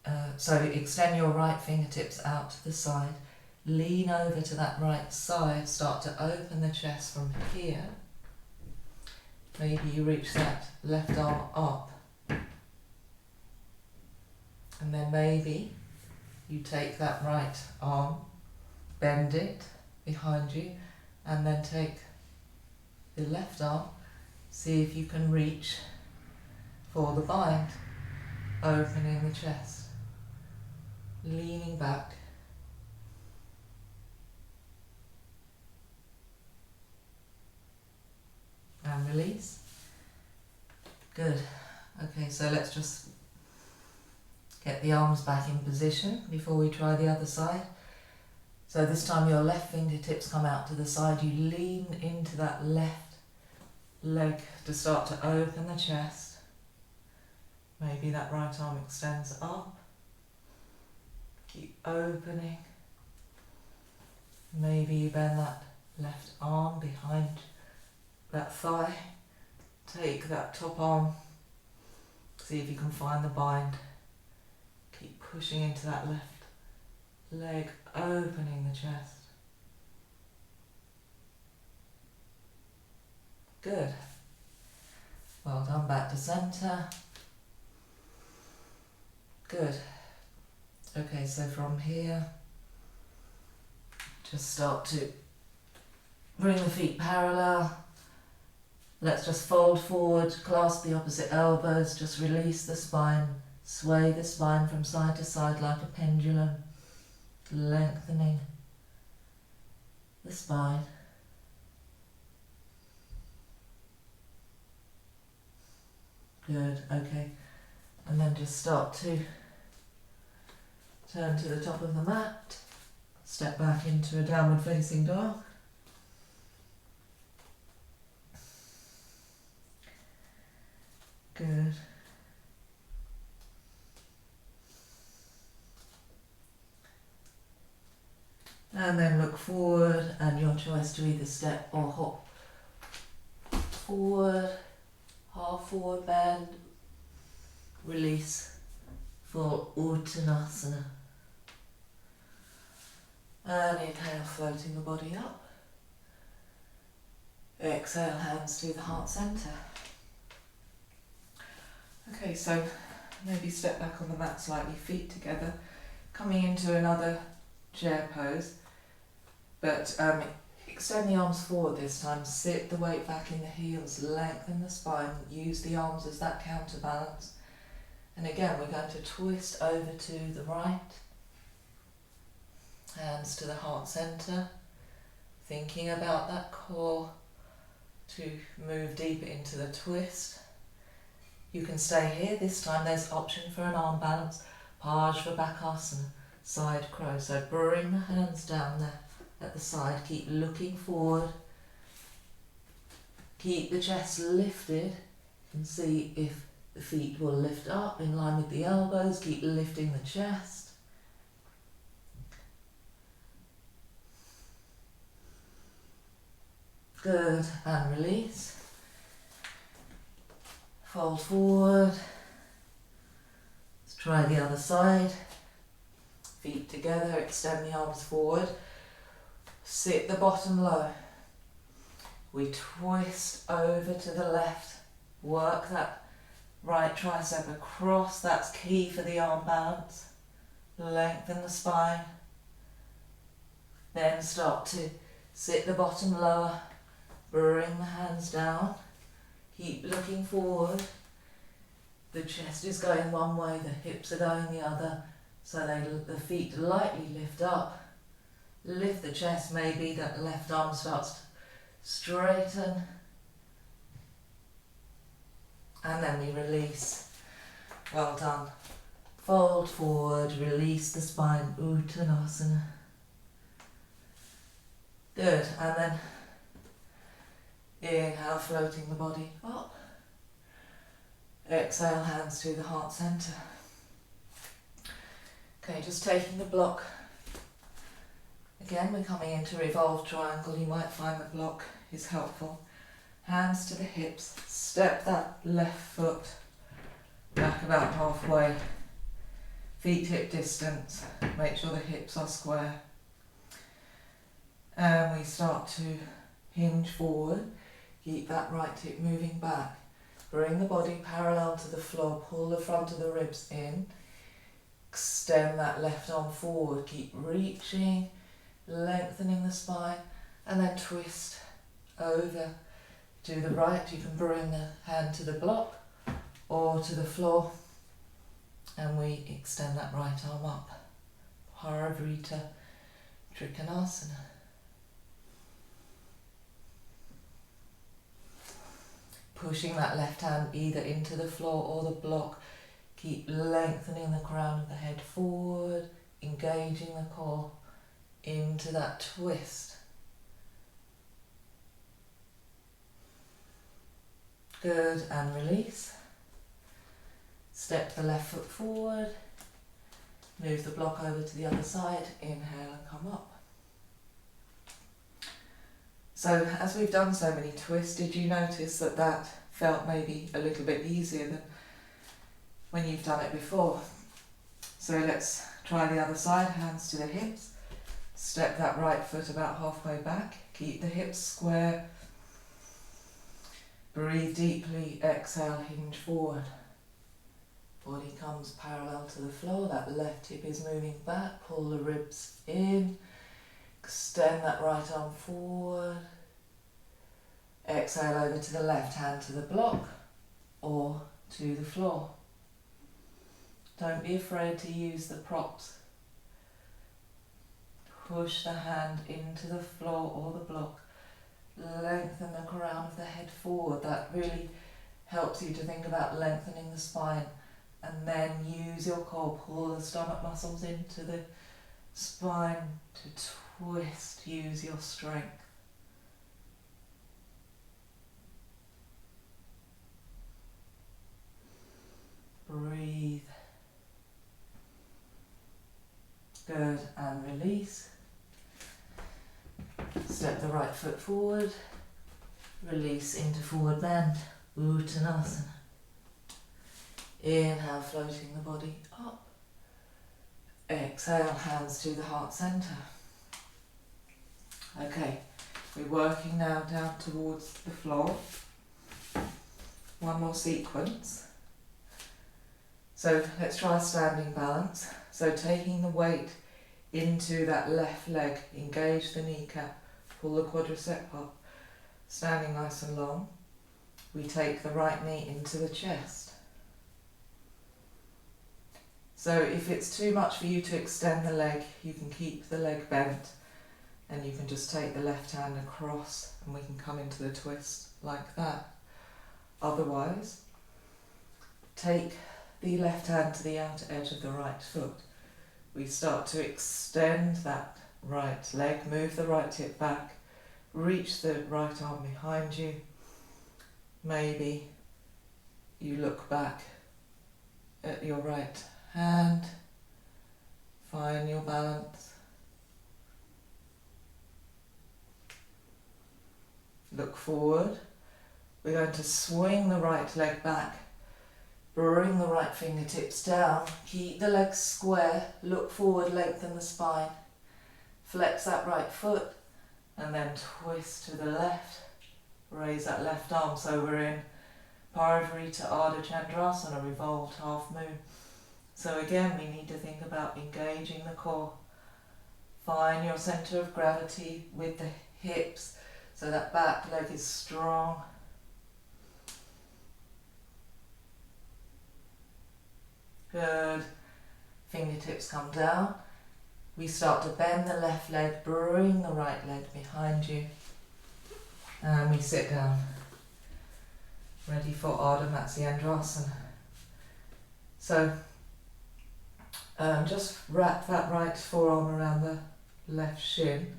extend your right fingertips out to the side. Lean over to that right side, start to open the chest from here. Maybe you reach that left arm up. And then maybe you take that right arm, bend it behind you, and then take the left arm, see if you can reach for the bind, opening the chest, leaning back. And release. Good. Okay, so let's just get the arms back in position before we try the other side. So this time your left fingertips come out to the side. You lean into that left leg to start to open the chest. Maybe that right arm extends up. Keep opening. Maybe you bend that left arm behind that thigh. Take that top arm. See if you can find the bind. Keep pushing into that left leg, opening the chest. Good. Well done, back to centre. Good. Okay, so from here, just start to bring the feet parallel. Let's just fold forward, clasp the opposite elbows, just release the spine, sway the spine from side to side like a pendulum, lengthening the spine. Good, okay. And then just start to turn to the top of the mat, step back into a downward facing dog. Good. And then look forward, and your choice to either step or hop forward, half forward bend, release, full Uttanasana. And inhale, floating the body up. Exhale, hands to the heart centre. Okay, so maybe step back on the mat slightly, feet together, coming into another chair pose, but extend the arms forward this time, sit the weight back in the heels, lengthen the spine, use the arms as that counterbalance. And again, we're going to twist over to the right, hands to the heart centre, thinking about that core to move deeper into the twist. You can stay here. This time there's option for an arm balance, Parshvabhakasana, side crow. So bring the hands down there at the side, keep looking forward, keep the chest lifted, and see if the feet will lift up in line with the elbows, keep lifting the chest. Good, and release. Fold forward. Let's try the other side. Feet together, extend the arms forward. Sit the bottom low. We twist over to the left. Work that right tricep across. That's key for the arm balance. Lengthen the spine. Then start to sit the bottom lower. Bring the hands down. Keep looking forward. The chest is going one way, the hips are going the other. So the feet lightly lift up. Lift the chest, maybe that left arm starts to straighten. And then we release. Well done. Fold forward, release the spine, Uttanasana. Good, and then inhale, floating the body up. Exhale, hands to the heart centre. Okay, just taking the block. Again, we're coming into revolved triangle. You might find the block is helpful. Hands to the hips. Step that left foot back about halfway. Feet hip distance. Make sure the hips are square. And we start to hinge forward. Keep that right hip moving back. Bring the body parallel to the floor. Pull the front of the ribs in. Extend that left arm forward. Keep reaching, lengthening the spine, and then twist over to the right. You can bring the hand to the block or to the floor, and we extend that right arm up. Parivrita Trikonasana. Pushing that left hand either into the floor or the block. Keep lengthening the crown of the head forward, engaging the core into that twist. Good, and release. Step the left foot forward, move the block over to the other side, inhale and come up. So as we've done so many twists, did you notice that that felt maybe a little bit easier than when you've done it before? So let's try the other side, hands to the hips. Step that right foot about halfway back, keep the hips square. Breathe deeply, exhale, hinge forward. Body comes parallel to the floor, that left hip is moving back, pull the ribs in, extend that right arm forward. Exhale over to the left, hand to the block or to the floor. Don't be afraid to use the props. Push the hand into the floor or the block. Lengthen the crown of the head forward. That really helps you to think about lengthening the spine. And then use your core. Pull the stomach muscles into the spine to twist. Use your strength. Breathe. Good, and release. Step the right foot forward. Release into forward bend. Uttanasana. Inhale, floating the body up. Exhale, hands to the heart centre. Okay, we're working now down towards the floor. One more sequence. So let's try a standing balance. So taking the weight into that left leg, engage the kneecap, pull the quadricep up, standing nice and long. We take the right knee into the chest. So if it's too much for you to extend the leg, you can keep the leg bent and you can just take the left hand across and we can come into the twist like that. Otherwise, take the left hand to the outer edge of the right foot. We start to extend that right leg, move the right hip back, reach the right arm behind you. Maybe you look back at your right hand, find your balance. Look forward. We're going to swing the right leg back. Bring the right fingertips down, keep the legs square, look forward, lengthen the spine. Flex that right foot and then twist to the left. Raise that left arm so we're in Parivrita Ardha Chandrasana, revolved half moon. So again, we need to think about engaging the core. Find your centre of gravity with the hips so that back leg is strong. Good. Fingertips come down. We start to bend the left leg, bring the right leg behind you. And we sit down. Ready for Ardha Matsyendrasana. So, just wrap that right forearm around the left shin.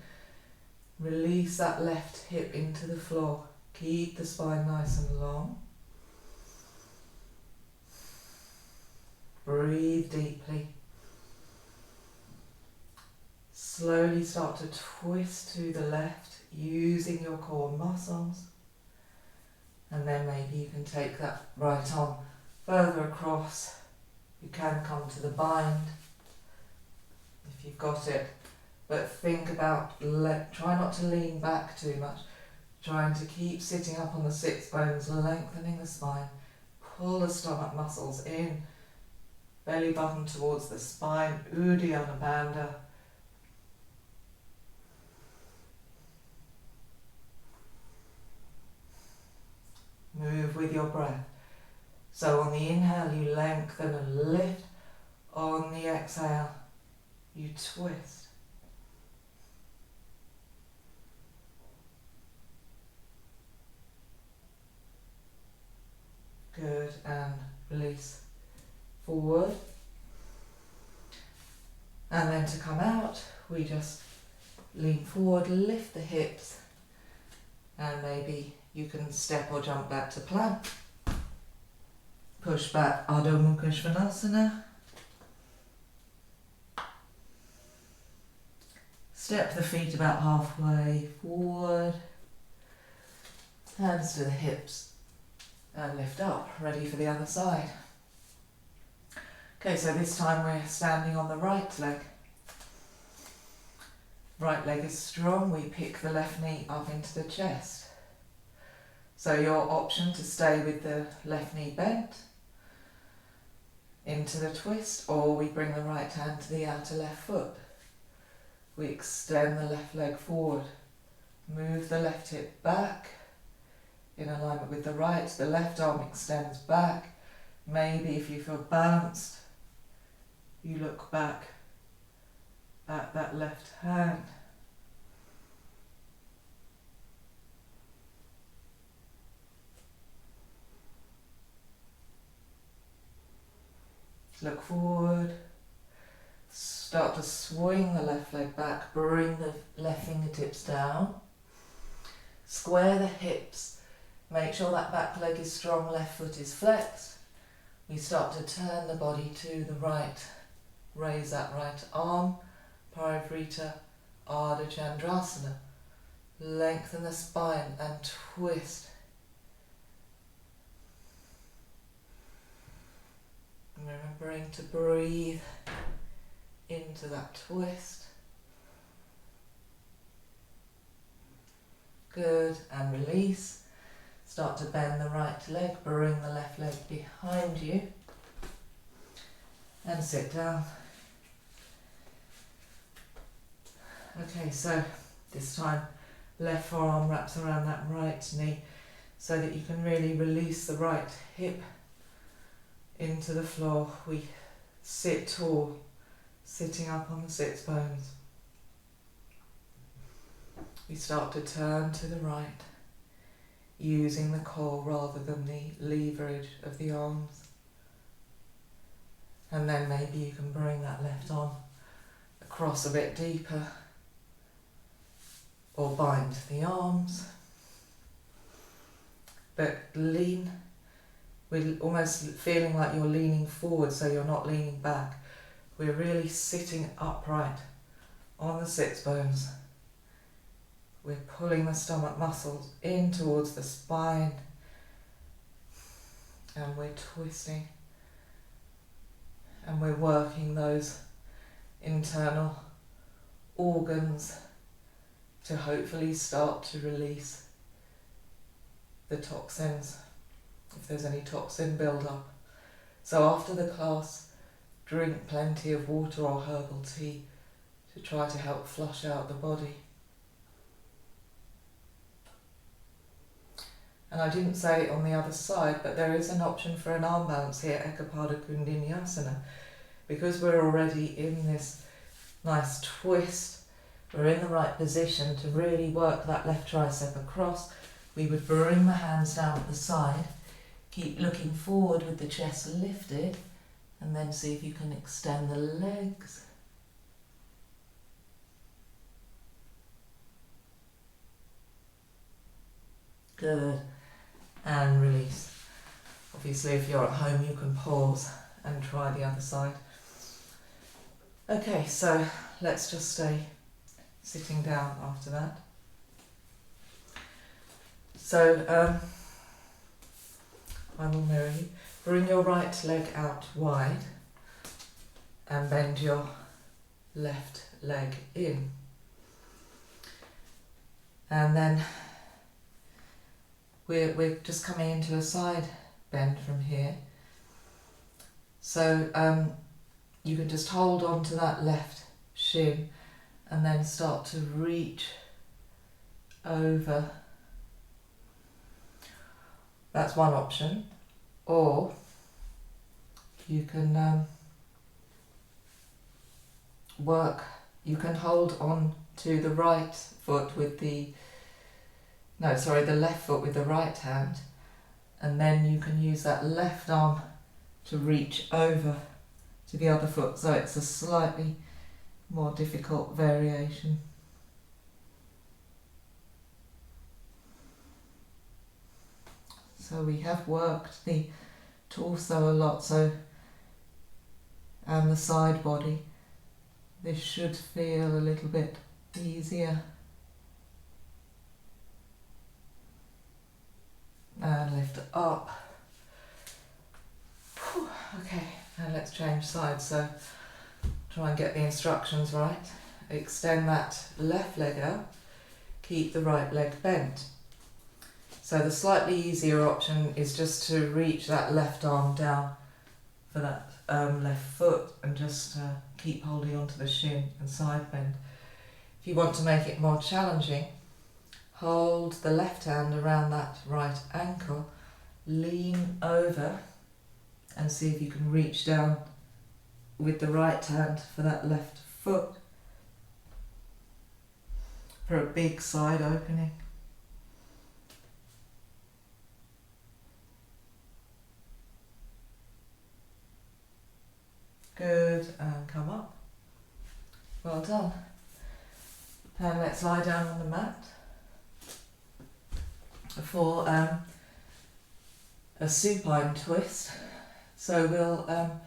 Release that left hip into the floor. Keep the spine nice and long. Breathe deeply. Slowly start to twist to the left using your core muscles. And then maybe you can take that right arm further across. You can come to the bind if you've got it. But think about, try not to lean back too much. Trying to keep sitting up on the sits bones, lengthening the spine. Pull the stomach muscles in. Belly button towards the spine, Uddiyana Bandha. Move with your breath. So on the inhale, you lengthen and lift. On the exhale, you twist. Good, and release. Forward, and then to come out we just lean forward, lift the hips, and maybe you can step or jump back to plank. Push back, Adho Mukha Svanasana. Step the feet about halfway forward. Hands to the hips and lift up, ready for the other side. Okay, so this time we're standing on the right leg. Right leg is strong, we pick the left knee up into the chest. So your option to stay with the left knee bent into the twist, or we bring the right hand to the outer left foot. We extend the left leg forward, move the left hip back in alignment with the right, the left arm extends back. Maybe if you feel balanced, you look back at that left hand. Look forward. Start to swing the left leg back, bring the left fingertips down. Square the hips. Make sure that back leg is strong, left foot is flexed. We start to turn the body to the right. Raise that right arm. Parivrita Ardha Chandrasana. Lengthen the spine and twist. Remembering to breathe into that twist. Good, and release. Start to bend the right leg, bring the left leg behind you and sit down. Okay, so this time left forearm wraps around that right knee so that you can really release the right hip into the floor. We sit tall, sitting up on the sits bones. We start to turn to the right, using the core rather than the leverage of the arms. And then maybe you can bring that left arm across a bit deeper, or bind the arms. But lean, we're almost feeling like you're leaning forward, so you're not leaning back. We're really sitting upright on the sits bones. We're pulling the stomach muscles in towards the spine, and we're twisting, and we're working those internal organs to hopefully start to release the toxins, if there's any toxin build-up. So after the class, drink plenty of water or herbal tea to try to help flush out the body. And I didn't say it on the other side, but there is an option for an arm balance here, Ekapada Kundinyasana. Because we're already in this nice twist, we're in the right position to really work that left tricep across. We would bring the hands down at the side, keep looking forward with the chest lifted, and then see if you can extend the legs. Good. And release. Obviously, if you're at home, you can pause and try the other side. Okay, so let's just stay sitting down after that. So I will mirror you. Bring your right leg out wide and bend your left leg in. And then we're just coming into a side bend from here. So you can just hold on to that left shin and then start to reach over. That's one option. Or you can you can hold on to the right foot with the left foot with the right hand, and then you can use that left arm to reach over to the other foot, so it's a slightly more difficult variation. So we have worked the torso a lot, so, and the side body. This should feel a little bit easier. And lift it up. Whew. Okay, and let's change sides. So try and get the instructions right. Extend that left leg out. Keep the right leg bent. So the slightly easier option is just to reach that left arm down for that left foot and just keep holding onto the shin and side bend. If you want to make it more challenging, hold the left hand around that right ankle, lean over and see if you can reach down with the right hand for that left foot for a big side opening. Good, and come up. Well done. And let's lie down on the mat for a supine twist. So we'll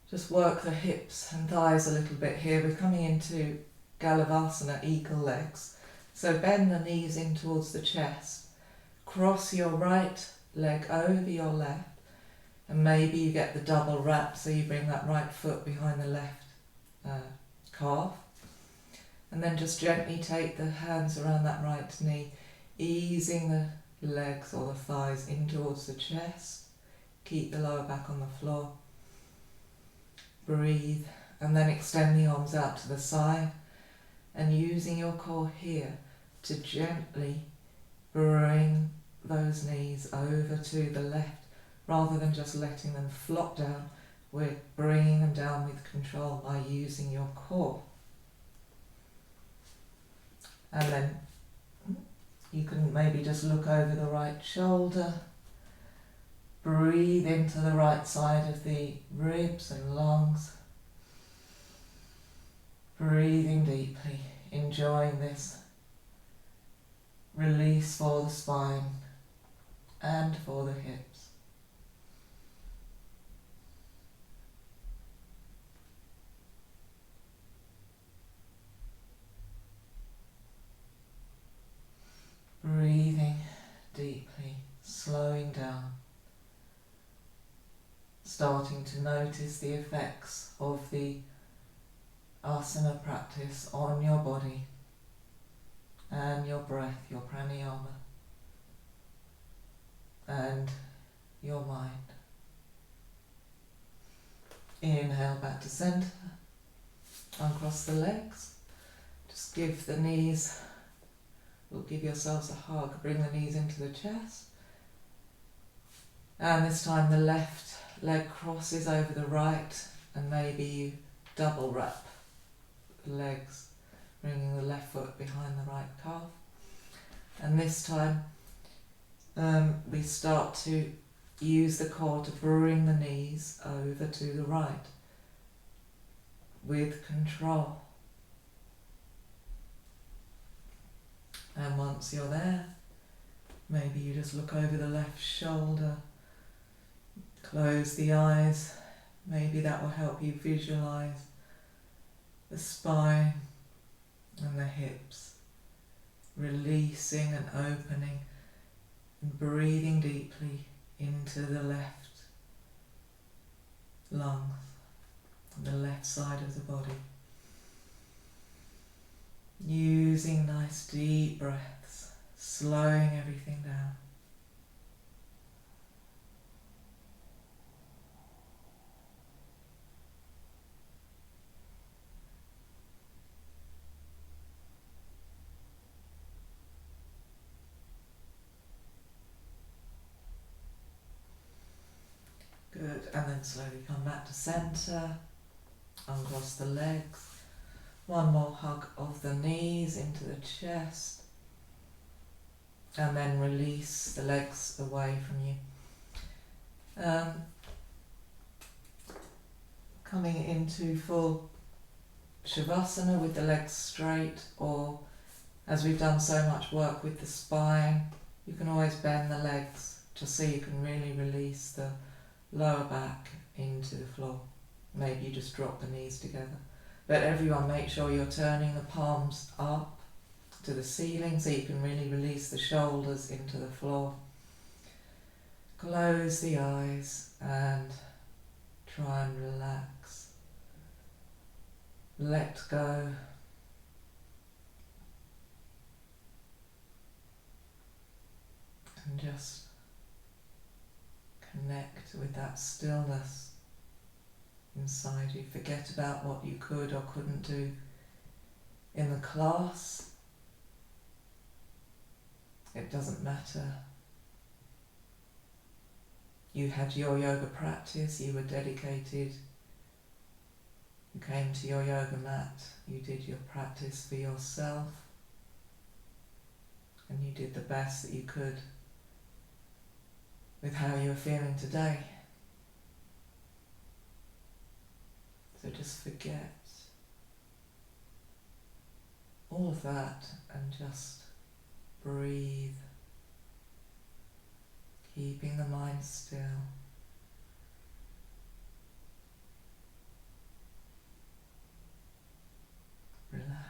just work the hips and thighs a little bit here. We're coming into Galavasana, eagle legs. So bend the knees in towards the chest. Cross your right leg over your left. And maybe you get the double wrap, so you bring that right foot behind the left calf. And then just gently take the hands around that right knee, easing the legs or the thighs in towards the chest. Keep the lower back on the floor. Breathe, and then extend the arms out to the side. And using your core here to gently bring those knees over to the left. Rather than just letting them flop down, we're bringing them down with control by using your core. And then you can maybe just look over the right shoulder, breathe into the right side of the ribs and lungs, breathing deeply, enjoying this release for the spine and for the hips. Breathing deeply, slowing down, starting to notice the effects of the asana practice on your body and your breath, your pranayama, and your mind. Inhale back to centre, uncross the legs, just give the knees. We'll give yourselves a hug, bring the knees into the chest. And this time the left leg crosses over the right, and maybe you double wrap the legs, bringing the left foot behind the right calf. And this time we start to use the core to bring the knees over to the right with control. And once you're there, maybe you just look over the left shoulder, close the eyes. Maybe that will help you visualize the spine and the hips, releasing and opening and breathing deeply into the left lungs, the left side of the body. Using nice deep breaths, slowing everything down. Good, and then slowly come back to centre, uncross the legs. One more hug of the knees into the chest, and then release the legs away from you. Coming into full Shavasana with the legs straight, or as we've done so much work with the spine, you can always bend the legs just so you can really release the lower back into the floor. Maybe you just drop the knees together. But everyone, make sure you're turning the palms up to the ceiling so you can really release the shoulders into the floor. Close the eyes and try and relax. Let go. And just connect with that stillness inside you. Forget about what you could or couldn't do in the class. It doesn't matter. You had your yoga practice, you were dedicated, you came to your yoga mat, you did your practice for yourself, and you did the best that you could with how you were feeling today. So just forget all of that and just breathe, keeping the mind still. Relax.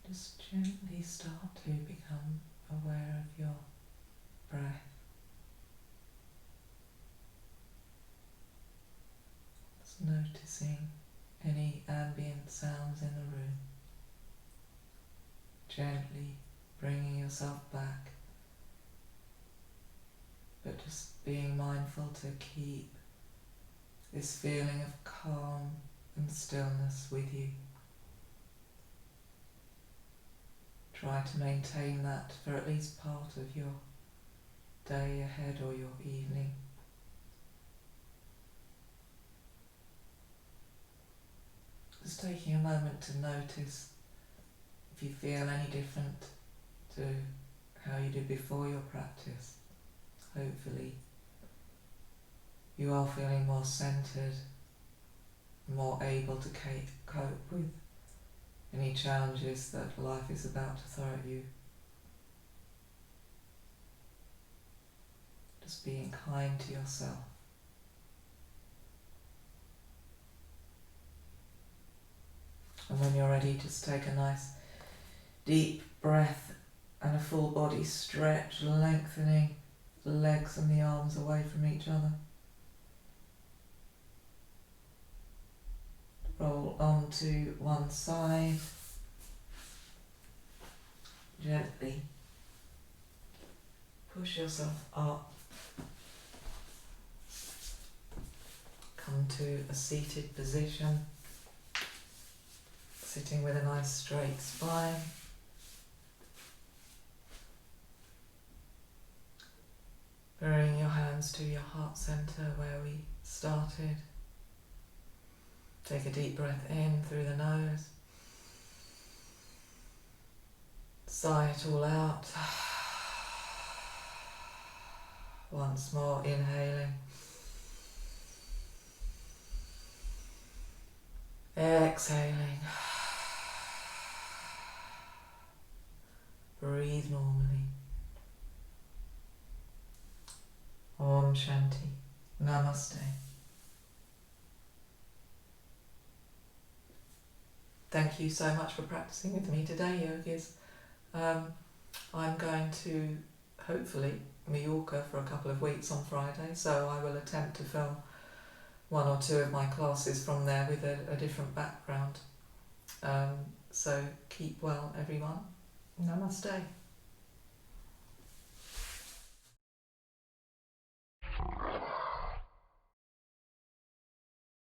Just gently start to become aware of your breath. Just noticing any ambient sounds in the room. Gently bringing yourself back, but just being mindful to keep this feeling of calm and stillness with you. Try to maintain that for at least part of your day ahead or your evening. Just taking a moment to notice if you feel any different to how you did before your practice. Hopefully you are feeling more centered, more able to cope with any challenges that life is about to throw at you. Just being kind to yourself. And when you're ready, just take a nice deep breath and a full body stretch, lengthening the legs and the arms away from each other. Roll onto one side. Gently push yourself up. Come to a seated position, sitting with a nice straight spine. Bring your hands to your heart centre where we started. Take a deep breath in through the nose. Sigh it all out. Once more, inhaling. Exhaling. Breathe normally. Om Shanti. Namaste. Thank you so much for practicing with me today, yogis. I'm going to, hopefully, Mallorca for a couple of weeks on Friday, so I will attempt to film one or two of my classes from there with a different background. So keep well, everyone. Namaste.